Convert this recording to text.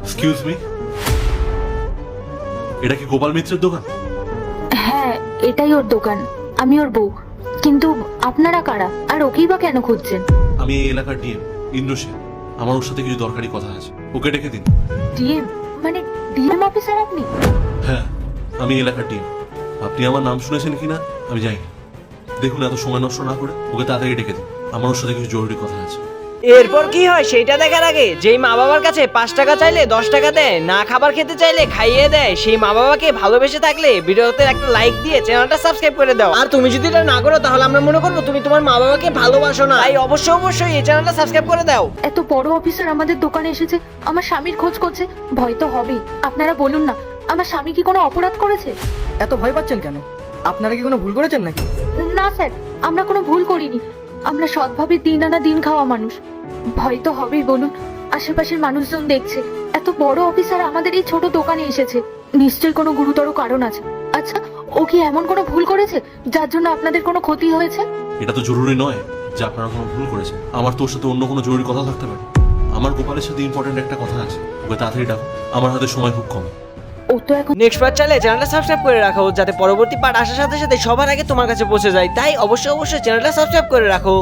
Excuse me, এটা কি গোপাল মিত্রের দোকান? হ্যাঁ, এটাই ওর দোকান। আমি ওর বউ। কিন্তু আপনারা কারা, আর ওকেই বা কেন খুঁজছেন? আমি এই এলাকার ডিএম ইন্দ্র সেন। আমার ওর সাথে কিছু দরকারি কথা আছে, ওকে ডেকে দিন। ডিএম মানে ডিএম অফিসার আপনি? হ্যাঁ, আমি এই এলাকার ডিএম। আপনি আমার নাম শুনেছেন কিনা আমি জানি না। দেখুন, এত সময় নষ্ট না করে ওকে তাড়াতাড়ি ডেকে দিন, আমার ওর সাথে কিছু জরুরি কথা আছে। এরপর কি হয় সেটা দেখার আগে, যেই মা বাবার কাছে 5 টাকা চাইলে 10 টাকা দেয়, না খাবার খেতে চাইলে খাইয়ে দেয়, সেই মা বাবাকে ভালোবেসে থাকলে ভিডিওতে একটা লাইক দিয়ে চ্যানেলটা সাবস্ক্রাইব করে দাও। আর তুমি যদি এটা না করো তাহলে আমরা মনে করবো তুমি তোমার মা বাবাকে ভালোবাসো না। তাই অবশ্যই এই চ্যানেলটা সাবস্ক্রাইব করে দাও। এত বড় অফিসার আমাদের দোকানে এসেছে, আমার স্বামীর খোঁজ করছে। ভয় তো হবেই। আপনারা বলুন না, আমার স্বামী কি কোনো অপরাধ করেছে? এত ভয় পাচ্ছেন কেন? আপনারা কি কোনো ভুল করেছেন নাকি? না স্যার, আমরা কোনো ভুল করিনি। আমরা সৎভাবে দিন আনা দিন খাওয়া মানুষ। ভয় তো হবেই বলুন, আশেপাশের মানুষজন দেখছে। এত বড় অফিসার আমাদের এই ছোট দোকানে এসেছে, নিশ্চয়ই কোনো গুরুতর কারণ আছে। আচ্ছা, ও কি এমন কোনো ভুল করেছে যার জন্য আপনাদের কোনো ক্ষতি হয়েছে? এটা তো জরুরি নয় যে আপনারা কোনো ভুল করেছেন। আমার তোর সাথে অন্য কোনো জরুরি কথা থাকতে পারে। আমার গোপালের সাথে ইম্পর্টেন্ট একটা কথা আছে, ওকে তাড়াতাড়ি ডাকো, আমার হাতে সময় খুব কম। ও তো এখন নেক্সট পার্ট চাইলে চ্যানেলটা সাবস্ক্রাইব করে রাখো, যাতে পরবর্তী পার্ট আসার সাথে সাথে সবার আগে তোমার কাছে পৌঁছে যায়। তাই অবশ্যই চ্যানেলটা সাবস্ক্রাইব করে রাখো।